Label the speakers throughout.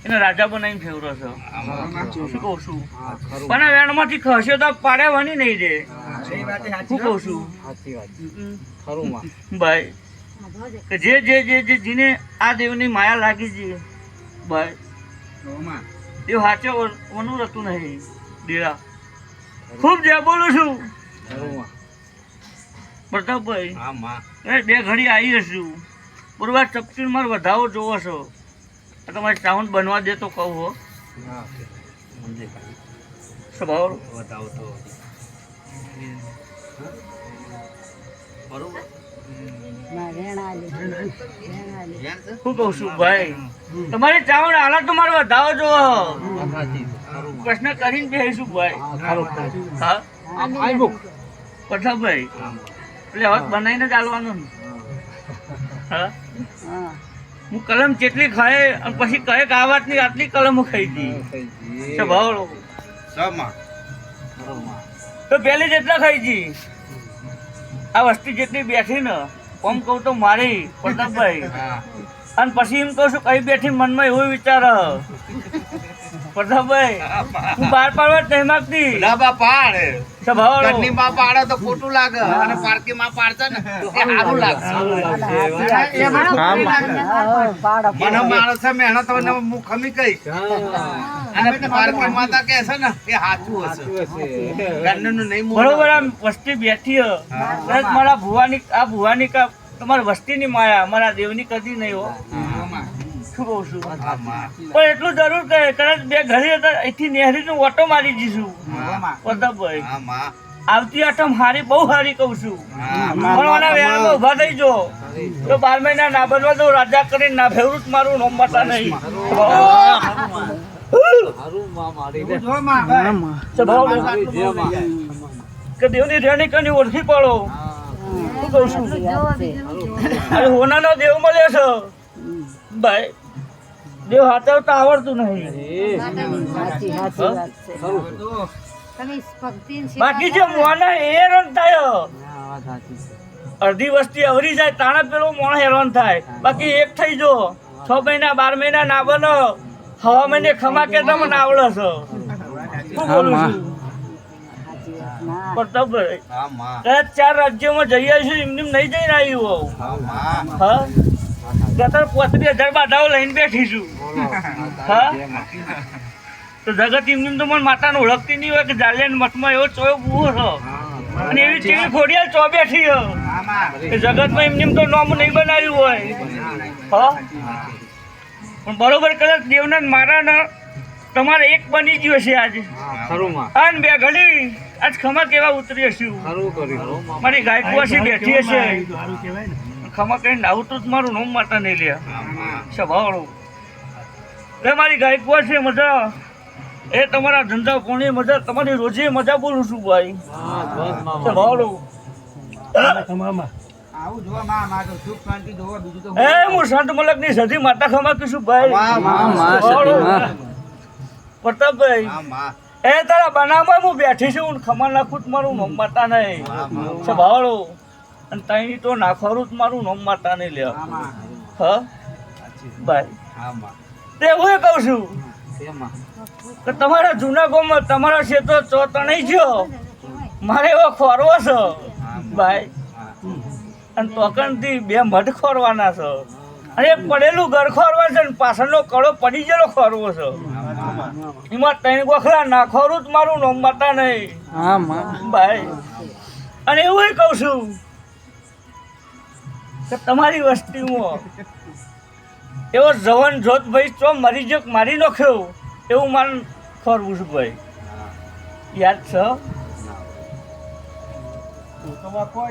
Speaker 1: એને રાજા બનાવીને ફેવરો છો શું કહું છું પણ આ વેણમાંથી ખસ્યો તો પાડે વની નહીં રે શું કહું છું ભાઈ કે જે જે જે જે જેને આ દેવની માયા લાગી છે ભાઈ એ સાચો વનું રહેતું નહીં ડેરા ખૂબ જે બોલું છું પ્રતાપભાઈ બે ઘડી આવી હશું બરોબર ચપટી મારે વધાવો જોવો છો તમારે સાઉન્ડ બનવા દે તો કહું હો સ્વભાવ બરોબર શું કહું છું ભાઈ તમારી ચાવણ હાલત તો મારે વધાવો જોવો પ્રશ્ન કરીને બેસીશું ભાઈ હા પ્રતાપભાઈ એટલે હવે બનાવીને ચાલવાનું ને હા હું કલમ જેટલી ખાય અને પછી કહે કે આ વાતની આટલી કલમો ખાઈ હતી સ્વભાવ તો પહેલી જેટલા ખાઈ હતી આ વસ્તી જેટલી બેઠી ને કોમ કહું તો મારી પ્રતાપભાઈ અને પછી એમ કહું છું કઈ બેઠી મનમાં એવું વિચાર પ્રતાપભાઈ હું બહાર પાડવા જ નહીં માંગતી
Speaker 2: પાડે તો ખોટું લાગે અને પારકી માં પાડશે ને એ સારું લાગશે મને માણસ મહેનત હું ખમી કહીશ અને પારકી માતા કે છે ને એ સાચું હશે
Speaker 1: બરોબર. આમ વસ્તી બેઠી મારા ભુવાની આ ભુવાની તમારી વસ્તીની માયા મારા દેવની કદી નહીં હો શું કહું છું પણ એટલું જરૂર કહે કદાચ બે ઘરે હતા અહીંથી નેહરીનો ઓટો મારી જઈશું પ્રતાપભાઈ આવતી આઠમ હારી બહુ હારી કહું છું પણ વેળામાં ઉભા થઈ જો તો 12 મહિના ના બનવા દો રાજા કરીને ના ફેવરું મારું નોમ માતા નહીં કે દેવની રેણી કની ઓળખી પડો શું કહું છું અરે હોનાનો દેવ મળ્યો છો ભાઈ દેવ હાથવતા આવડતું નહીં બાકી જે મોના એ હેરાન થાય અડધી વસ્તી અવરી જાય તાણે પેલો મોણ હેરાન થાય બાકી એક થઈ જો 6 મહિના 12 મહિના ના બનો હવા મહિને ખમા કે તમને આવડે છો શું બોલું છું પ્રતાપભાઈ કદાચ 4 રાજ્યોમાં જઈ આવીશું એમને નહીં જઈને આવ્યું હા ગતર 35,000 બાધાઓ લઈને બેઠીશું હા તો જગત એમને તો મને માતાને ઓળખતી નહીં હોય કે જાલિયાન મઠમાં એવો ચોયો બુવો છો અને એવી ચીવી ખોડિયાલ ચો બેઠી હો એ જગતમાં એમને તો નામ નહીં બનાવ્યું હોય હા પણ બરોબર કદાચ દેવના મારા તમારે એક બની ગયો છે આજે અને બે ઘડી આજ ખમા કેવા ઉતરી હશું મારી ગાય કુવાસી બેઠી હશે ખમા કરીને આવતું જ મારું નોમ માતા નહીં લે સ્વભાવ એ મારી ગાય કુવાસી મજા એ તમારા ધંધા કોની મજા તમારી રોજે મજા બોલું છું ભાઈ સ્વભાવ હું સંત મલક ની સધી માતા ખમા કીશું ભાઈ પ્રતાપભાઈ એ તારા બનાવમાં હું બેઠી છું ખમા નાખું મારું નોમ માતા નહીં સ્વભાવડો અને તઈ તો નાખવાનું જ મારું નોમ માતા નહીં લે હા ભાઈ તે હું કહું છું કે તમારા જૂના ગામમાં તમારા ક્ષેત્રો ચોતણી ગયો મારે એવો ખોરવો છે ભાઈ અને તોકણથી 2 મઢ ખોરવાના છે અને એક પડેલું ઘર ખોરવા છે ને પાછળનો કડો પડી ગયેલો ખોરવો છે એમાં 3 ગોખલા નાખવાનું જ મારું નોમ માતા નહીં ભાઈ અને એવું કહું છું કે તમારી વસ્તીમાં એવો જવાન જોત ભાઈ ચો મરી જો મારી નાખ્યો એવું માન ખોરવું છું ભાઈ યાદ છે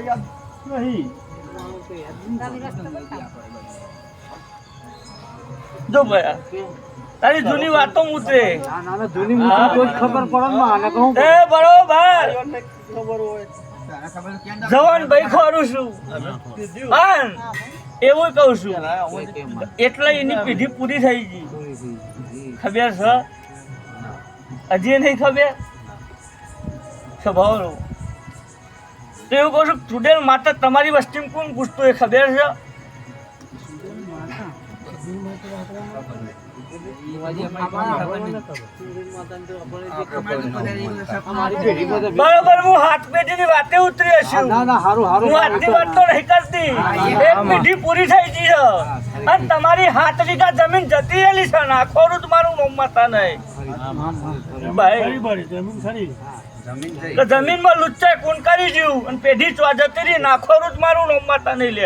Speaker 1: યાદ નહીં જો ભાઈ તારી જૂની વાતો ઉતરે ખબર પડે એ બરોબર જવાન ભાઈ ખોરું છું એવું કહું છું એટલે એની પેઢી પૂરી થઈ ગઈ ખબર છે હજી નહીં ખબર સ્વભાવ તો એવું કહું છું ચુડેલ માતા તમારી વસ્તીમાં કોણ પૂછતું એ ખબર છે બરોબર હું હાથ પેઢીની વાતે ઉતરી છું હું આજની વાત તો નહીં કરતી એક પેઢી પૂરી થઈ ગઈ છે અને તમારી 7 વીઘા જમીન જતી રહેલી છે નાખોરું મારું નોમ માતા નહીં ભાઈ તો જમીનમાં લુચ્ચાઈ કોણ કરી જ્યું અને પેઢી ચવા જતી રહી નાખોરું મારું નોમ માતા નહીં લે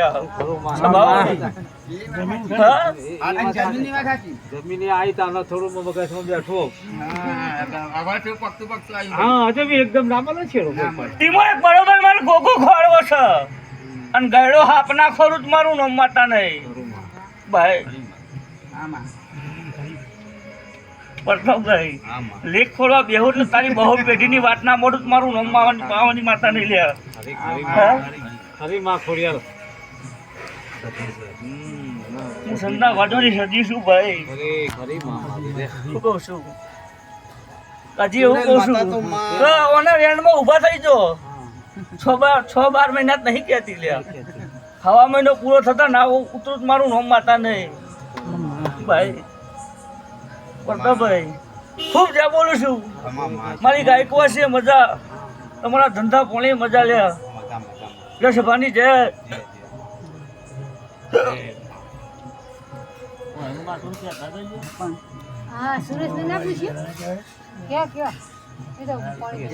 Speaker 1: હા?
Speaker 3: જમીને આવી તાનો થોડું મગજમાં બેઠો એકદમ નામાં છે
Speaker 1: ટીમો એક બરોબર મારે ગોગો ખોળવો છે અને ગયડો હાપ નાખોરું મારું નોમ માતા નહીં ભાઈ પ્રતાપભાઈ લેખ ખોલવા બેહો એટલે તારી બહુ પેઢીની વાત ના મોડું મારું નોમ પાવાની માતા નહીં લે
Speaker 3: ખરી માં ખોડિયાર
Speaker 1: હું સંધા વાડોની સજી છું ભાઈ
Speaker 3: ખરી માં
Speaker 1: શું કહું છું હજી એવું કહું છું કે ઓના વેણમાં ઊભા થઈ જો 6-12 મહિના જ નહીં કહેતી લે હવા મહિનો પૂરો થતા ના ઉતરું જ મારું નોમ માતા નહીં ભાઈ પ્રતાપભાઈ ખૂબ જ્યાં બોલું છું મારી ગાયકો છે મજા તમારા ધંધા પોણી મજા લે સભાની જય
Speaker 4: હા સુરેશ ને ના પૂછ્યું ક્યાં એ તો પાણી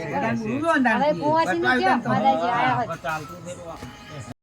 Speaker 4: હવે કુવાસી નું ક્યાં માતાજી આયા હોય